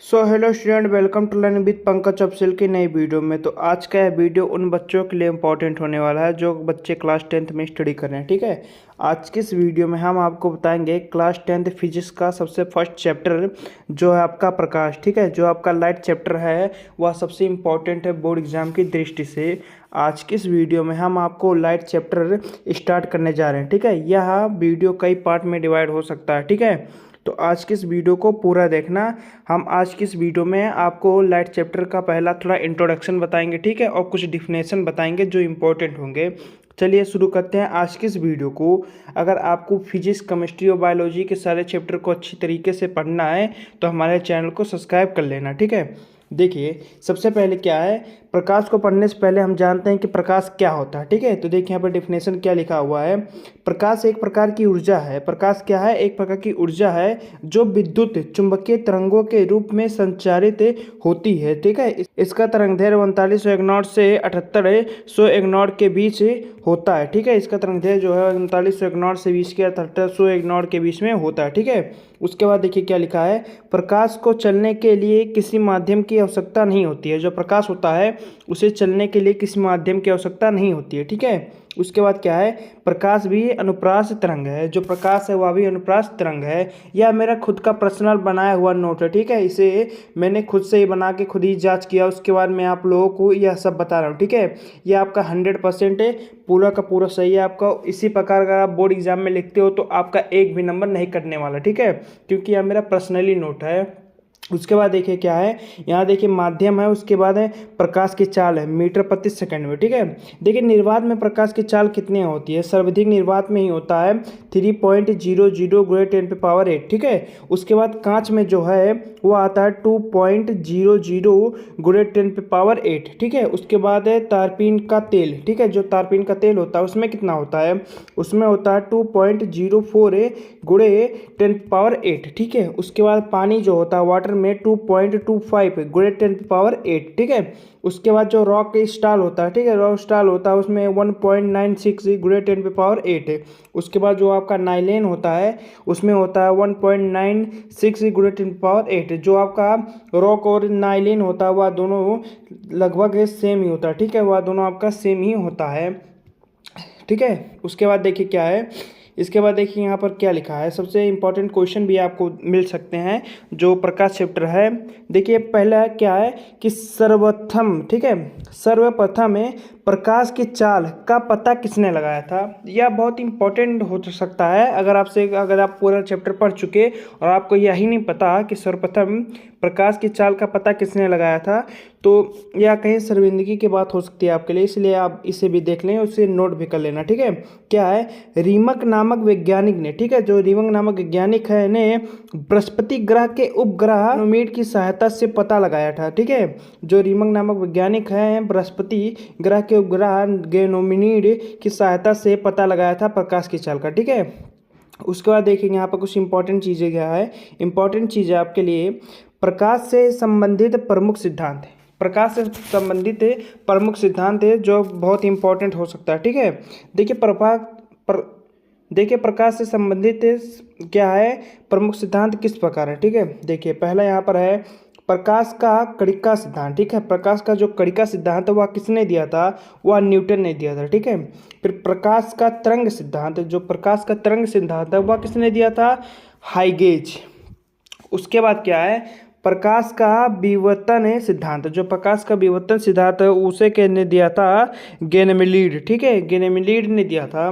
So hello student, welcome to learn with Pankaj Afsal की नई video में। तो आज का यह वीडियो उन बच्चों के लिए इम्पोर्टेंट होने वाला है जो बच्चे क्लास 10th में स्टडी कर रहे हैं। ठीक है, आज की इस वीडियो में हम आपको बताएंगे क्लास 10th फिजिक्स का सबसे फर्स्ट चैप्टर जो है आपका प्रकाश। ठीक है, जो आपका लाइट चैप्टर है वह सबसे इम्पोर्टेंट है बोर्ड एग्जाम की दृष्टि से। आज की इस वीडियो में हम आपको लाइट चैप्टर स्टार्ट करने जा रहे हैं। ठीक है, यह वीडियो कई पार्ट में डिवाइड हो सकता है। ठीक है, तो आज की इस वीडियो को पूरा देखना। हम आज की इस वीडियो में आपको लाइट चैप्टर का पहला थोड़ा इंट्रोडक्शन बताएंगे, ठीक है, और कुछ डिफिनेशन बताएंगे जो इम्पोर्टेंट होंगे। चलिए शुरू करते हैं आज की इस वीडियो को। अगर आपको फिजिक्स, केमिस्ट्री और बायोलॉजी के सारे चैप्टर को अच्छी तरीके से पढ़ना है तो हमारे चैनल को सब्सक्राइब कर लेना। ठीक है, देखिए सबसे पहले क्या है, प्रकाश को पढ़ने से पहले हम जानते हैं कि प्रकाश क्या होता है। ठीक है, तो देखिए यहाँ पर डिफिनेशन क्या लिखा हुआ है। प्रकाश एक प्रकार की ऊर्जा है। प्रकाश क्या है? एक प्रकार की ऊर्जा है जो विद्युत चुंबकीय तरंगों के रूप में संचारित होती है। ठीक है, इसका तरंगदैर्घ्य 3901 से 7801 के बीच होता है। ठीक है, इसका तरंगदैर्घ्य जो है 3901 से 20 के 7801 के बीच में होता है। ठीक है, उसके बाद देखिए क्या लिखा है, प्रकाश को चलने के लिए किसी माध्यम की आवश्यकता नहीं होती है। जो प्रकाश होता है उसे चलने के लिए किसी माध्यम की आवश्यकता नहीं होती है। ठीक है, उसके बाद क्या है, प्रकाश भी अनुप्रास तरंग है। जो प्रकाश है वह भी अनुप्रास तरंग है। यह मेरा खुद का पर्सनल बनाया हुआ नोट है। ठीक है, इसे मैंने खुद से ही बना के खुद ही जांच किया, उसके बाद मैं आप लोगों को यह सब बता रहा हूँ। ठीक है, यह आपका 100% है, पूरा का पूरा सही है आपका। इसी प्रकार अगर आप बोर्ड एग्जाम में लिखते हो तो आपका एक भी नंबर नहीं कटने वाला। ठीक है, क्योंकि यह मेरा पर्सनली नोट है। उसके बाद देखिए क्या है, यहाँ देखिए माध्यम है, उसके बाद है प्रकाश की चाल है मीटर प्रति सेकंड में। ठीक है, देखिए निर्वात में प्रकाश की चाल कितनी होती है? सर्वाधिक निर्वात में ही होता है 3.00 × 10⁸ ठीक है, उसके बाद कांच में जो है वो आता है 2.00 × 10⁸ ठीक है, उसके बाद है तारपीन का तेल। ठीक है, जो तारपीन का तेल होता है उसमें कितना होता है? उसमें होता है 2.04 × 10⁸ ठीक है, उसके बाद पानी जो होता है वाटर में 2.25 × 10⁸ ठीक है, उसके बाद जो रॉक स्टाल होता है, ठीक है, रॉक स्टाल होता है उसमें 1.96 × 10⁸ है। उसके बाद जो आपका नाइलेन होता है उसमें होता है 1.96 × 10⁸। जो आपका रॉक और नाइलेन होता है वह दोनों लगभग सेम ही होता है। ठीक है, वह दोनों आपका सेम ही होता है। ठीक है, उसके बाद देखिए क्या है, इसके बाद देखिए यहाँ पर क्या लिखा है, सबसे इंपॉर्टेंट क्वेश्चन भी आपको मिल सकते हैं जो प्रकाश चैप्टर है। देखिए पहला क्या है कि सर्वप्रथम, ठीक है, सर्वप्रथम है प्रकाश की चाल का पता किसने लगाया था? यह बहुत इंपॉर्टेंट हो सकता है अगर आप पूरा चैप्टर पढ़ चुके और आपको यही नहीं पता कि सर्वप्रथम प्रकाश की चाल का पता किसने लगाया था, तो यह कहीं शर्मिंदगी की बात हो सकती है आपके लिए, इसलिए आप इसे भी देख लें, उसे नोट भी कर लेना। ठीक है, क्या है, रीमक नामक वैज्ञानिक ने, ठीक है, जो रीमक नामक वैज्ञानिक है ने बृहस्पति ग्रह के उपग्रह गैनोमीड की सहायता से पता लगाया था। ठीक है, जो रीमक नामक वैज्ञानिक हैं बृहस्पति ग्रह के उपग्रह गैनोमीड की सहायता से पता लगाया था प्रकाश की चाल का। ठीक है, उसके बाद देखेंगे यहाँ पर कुछ इंपॉर्टेंट चीज़ें क्या है। इंपॉर्टेंट चीज़ है आपके लिए, प्रकाश से संबंधित प्रमुख सिद्धांत है। प्रकाश से संबंधित प्रमुख सिद्धांत है जो बहुत इंपॉर्टेंट हो सकता है। ठीक है, देखिए देखिए प्रकाश से संबंधित क्या है, प्रमुख सिद्धांत किस प्रकार है। ठीक है, देखिए पहला यहाँ पर है प्रकाश का कणिका सिद्धांत। ठीक है, प्रकाश का जो कणिका सिद्धांत वह किसने दिया था? वह न्यूटन ने दिया था। ठीक है, फिर प्रकाश का तरंग सिद्धांत, जो प्रकाश का तरंग सिद्धांत है वह किसने दिया था? हाइगेज। उसके बाद क्या है, प्रकाश का विवर्तन सिद्धांत, जो प्रकाश का विवर्तन सिद्धांत है उसे किसने दिया था? गैलीलियो। ठीक है, गैलीलियो ने दिया था।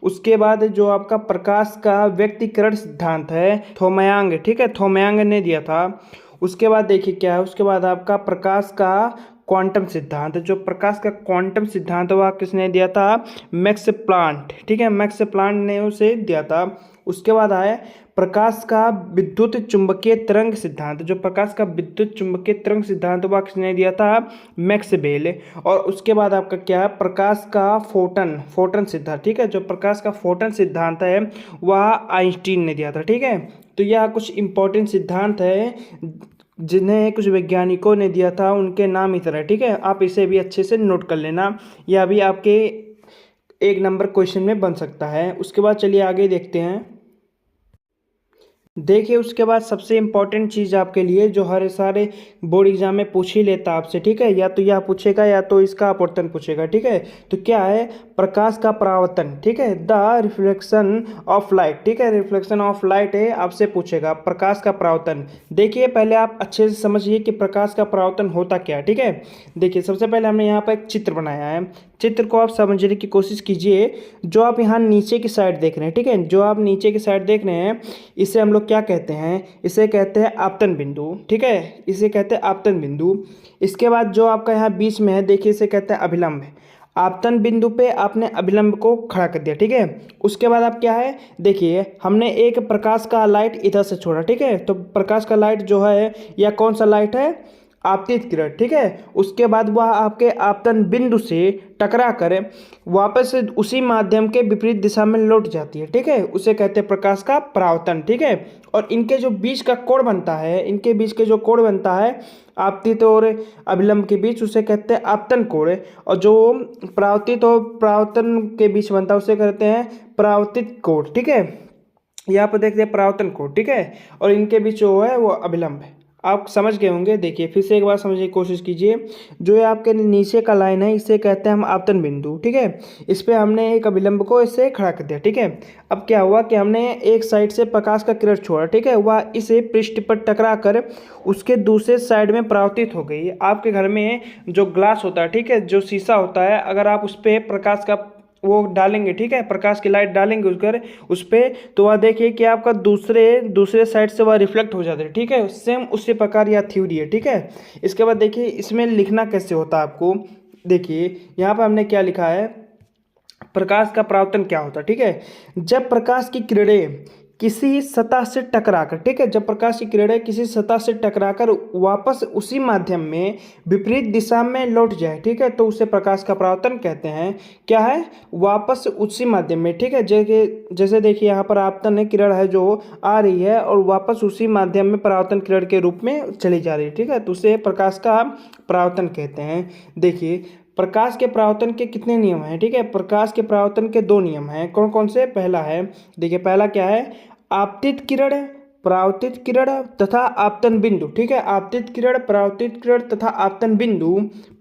उसके बाद जो आपका प्रकाश का व्यक्तीकरण सिद्धांत है थोमयांग, ठीक है, थोमयांग ने दिया था। उसके बाद देखिए क्या है, उसके बाद आपका प्रकाश का क्वांटम सिद्धांत, जो प्रकाश का क्वांटम सिद्धांत वह किसने दिया था? Max Planck. ठीक है, मैक्स प्लांक ने उसे दिया था। उसके बाद आए प्रकाश का विद्युत चुंबकीय तरंग सिद्धांत, जो प्रकाश का विद्युत चुंबकीय तरंग सिद्धांत वह किसने दिया था? Max Bell. और उसके बाद आपका क्या है, प्रकाश का फोटन सिद्धांत। ठीक है, जो प्रकाश का फोटन सिद्धांत है वह आइंस्टीन ने दिया था। ठीक है, तो यह कुछ इंपॉर्टेंट सिद्धांत है जिन्हें कुछ वैज्ञानिकों ने दिया था, उनके नाम इस तरह। ठीक है, आप इसे भी अच्छे से नोट कर लेना, यह भी आपके एक नंबर क्वेश्चन में बन सकता है। उसके बाद चलिए आगे देखते हैं। देखिए उसके बाद सबसे इम्पोर्टेंट चीज़ आपके लिए जो हर सारे बोर्ड एग्जाम में पूछ ही लेता आपसे, ठीक है, या तो यह पूछेगा या तो इसका अपवर्तन पूछेगा, ठीक है। तो क्या है, प्रकाश का परावर्तन, ठीक है, द रिफ्लेक्शन ऑफ लाइट, ठीक है, रिफ्लेक्शन ऑफ लाइट है, आपसे पूछेगा प्रकाश का परावर्तन। देखिए पहले आप अच्छे से समझिए कि प्रकाश का परावर्तन होता क्या है, ठीक है। देखिए सबसे पहले हमने यहाँ पर एक चित्र बनाया है, चित्र को आप समझने की कोशिश कीजिए। जो आप यहाँ नीचे की साइड देख रहे हैं, ठीक है, जो आप नीचे की साइड देख रहे हैं, इसे हम लोग क्या कहते हैं, इसे कहते हैं आपतन बिंदु, ठीक है, इसे कहते हैं आपतन बिंदु। इसके बाद जो आपका यहाँ बीच में है, देखिए इसे कहते हैं अभिलंब। आपतन बिंदु पे आपने अभिलंब को खड़ा कर दिया, ठीक है। उसके बाद आप क्या है, देखिए हमने एक प्रकाश का लाइट इधर से छोड़ा, ठीक है। तो प्रकाश का लाइट जो है, यह कौन सा लाइट है, आपतित किरण, ठीक है। उसके बाद वह आपके आपतन बिंदु से टकरा कर वापस उसी माध्यम के विपरीत दिशा में लौट जाती है, ठीक है, उसे कहते हैं प्रकाश का परावर्तन, ठीक है। और इनके जो बीच का कोण बनता है, इनके बीच के जो कोण बनता है आपतित और अभिलंब के बीच, उसे कहते हैं आपतन कोण। और जो परावर्तित और परावर्तन के बीच बनता है उसे कहते हैं परावर्तित कोण, ठीक है। यहाँ पर देखते हैं परावर्तन कोण, ठीक है, और इनके बीच जो है वो अभिलंब है। आप समझ गए होंगे। देखिए फिर से एक बार समझने की कोशिश कीजिए। जो ये आपके नीचे का लाइन है, इसे कहते हैं हम आपतन बिंदु, ठीक है। इस पे हमने एक अभिलंब को इससे खड़ा कर दिया, ठीक है। अब क्या हुआ कि हमने एक साइड से प्रकाश का किरण छोड़ा, ठीक है, वह इसे पृष्ठ पर टकरा कर उसके दूसरे साइड में परावर्तित हो गई। आपके घर में जो ग्लास होता है, ठीक है, जो शीशा होता है, अगर आप उस पर प्रकाश का वो डालेंगे, ठीक है, प्रकाश की लाइट डालेंगे उस पर, तो वह देखिए कि आपका दूसरे साइड से वह रिफ्लेक्ट हो जाता है, ठीक है। सेम उसी प्रकार यह थ्योरी है, ठीक है। इसके बाद देखिए इसमें लिखना कैसे होता है आपको। देखिए यहाँ पर हमने क्या लिखा है, प्रकाश का परावर्तन क्या होता है, ठीक है। जब प्रकाश की किरणें किसी सतह से टकराकर, ठीक है, जब प्रकाश की किरणें किसी सतह से टकराकर वापस उसी माध्यम में विपरीत दिशा में लौट जाए, ठीक है, तो उसे प्रकाश का परावर्तन कहते हैं। क्या है, वापस उसी माध्यम में, ठीक है, जैसे देखिए यहाँ पर आपतन किरण है जो आ रही है और वापस उसी माध्यम में परावर्तन किरण के रूप में चली जा रही है, ठीक है, तो उसे प्रकाश का परावर्तन कहते हैं। देखिए प्रकाश के परावर्तन के कितने नियम हैं, ठीक है, प्रकाश के परावर्तन के दो नियम हैं। कौन कौन से, पहला है, देखिए पहला क्या है, आपतित किरण, परावर्तित किरण तथा आपतन बिंदु, ठीक है, आपतित किरण, परावर्तित किरण तथा आपतन बिंदु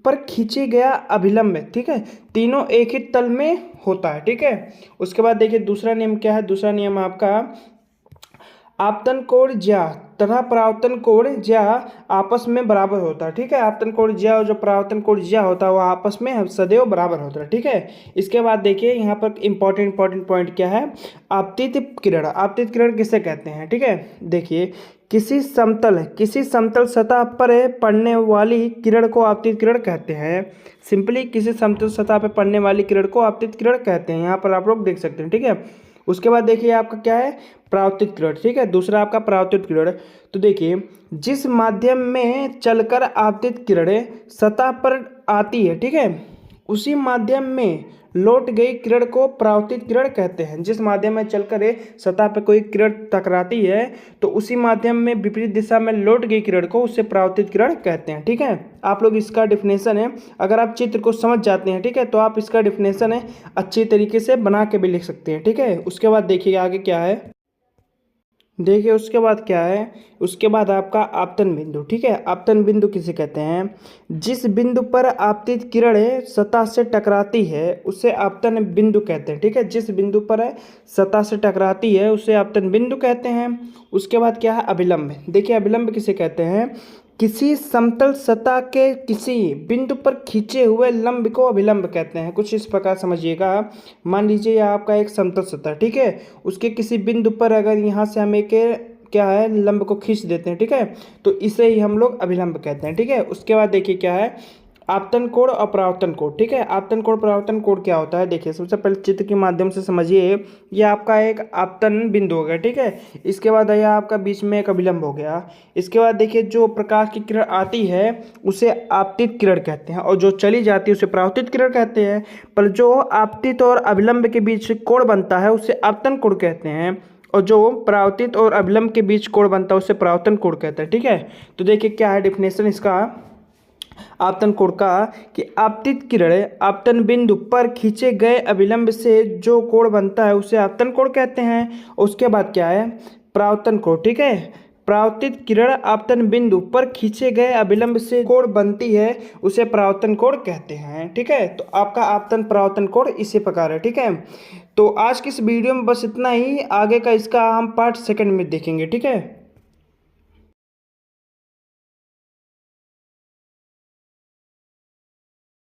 पर खींचे गया अभिलंब, ठीक है, तीनों एक ही तल में होता है, ठीक है। उसके बाद देखिए दूसरा नियम क्या है, दूसरा नियम आपका आपतन कोण ज्या तथा परावर्तन कोण ज्या आपस में बराबर होता है, ठीक है। आपतन कोण ज्या और जो परावर्तन कोण ज्या होता है वह आपस में सदैव बराबर होता है, ठीक है। इसके बाद देखिए यहाँ पर इंपॉर्टेंट पॉइंट क्या है, आपतित किरण। आपतित किरण किसे कहते हैं, ठीक है। देखिए किसी समतल सतह पर पड़ने वाली किरण को आपतित किरण कहते हैं। सिंपली किसी समतल सतह पर पड़ने वाली किरण को आपतित किरण कहते हैं। यहाँ पर आप लोग देख सकते हैं, ठीक है। उसके बाद देखिए आपका क्या है, परावर्तित किरण, ठीक है, दूसरा आपका परावर्तित किरण। तो देखिए जिस माध्यम में चलकर आपतित किरणें सतह पर आती है, ठीक है, उसी माध्यम में लौट गई किरण को परावर्तित किरण कहते हैं। जिस माध्यम में चलकर सतह पर कोई किरण टकराती है तो उसी माध्यम में विपरीत दिशा में लौट गई किरण को उससे परावर्तित किरण कहते हैं, ठीक है। आप लोग इसका डिफिनेशन है, अगर आप चित्र को समझ जाते हैं, ठीक है, तो आप इसका डिफिनेशन है अच्छी तरीके से बना के भी लिख सकते हैं, ठीक है। उसके बाद देखिए आगे क्या है, देखिए उसके बाद क्या है, उसके बाद आपका आपतन बिंदु, ठीक है। आपतन बिंदु किसे कहते हैं, जिस बिंदु पर आपतित किरणें सतह से टकराती है उसे आपतन बिंदु कहते हैं, ठीक है। जिस बिंदु पर सतह से टकराती है उसे आपतन बिंदु कहते हैं। उसके बाद क्या है, अभिलंब। देखिए अभिलंब किसे कहते हैं, किसी समतल सतह के किसी बिंदु पर खींचे हुए लंब को अभिलंब कहते हैं। कुछ इस प्रकार समझिएगा। मान लीजिए यह आपका एक समतल सतह, ठीक है, उसके किसी बिंदु पर अगर यहाँ से हम एक क्या है लंब को खींच देते हैं, ठीक है, तो इसे ही हम लोग अभिलंब कहते हैं, ठीक है। उसके बाद देखिए क्या है, आपतन कोण और परावर्तन कोण, ठीक है। आपतन कोण परावर्तन कोण क्या होता है, देखिए सबसे पहले चित्र के माध्यम से समझिए। ये आपका एक आपतन बिंदु हो गया, ठीक है। इसके बाद यह आपका बीच में एक अभिलंब हो गया। इसके बाद देखिए जो प्रकाश की किरण आती है उसे आपतित किरण कहते हैं और जो चली जाती है उसे परावर्तित किरण कहते हैं। पर जो आपतित और अभिलंब के बीच कोण बनता है उसे आपतन कोण कहते हैं और जो परावर्तित और अभिलंब के बीच कोण बनता है उसे परावर्तन कोण कहते हैं, ठीक है। तो देखिए क्या है डिफिनेशन इसका आपतन कोण का, कि आपतित किरणें आपतन बिंदु पर खींचे गए अभिलंब से जो कोण बनता है उसे आपतन कोण कहते हैं। उसके बाद क्या है, परावर्तन कोण, ठीक है। परावर्तित किरण आपतन बिंदु पर खींचे गए अभिलंब से कोण बनती है, उसे परावर्तन कोण कहते हैं, ठीक है। तो आपका आपतन परावर्तन कोण इसी प्रकार है, ठीक है। तो आज की इस वीडियो में बस इतना ही, आगे का इसका हम पार्ट सेकंड में देखेंगे, ठीक है।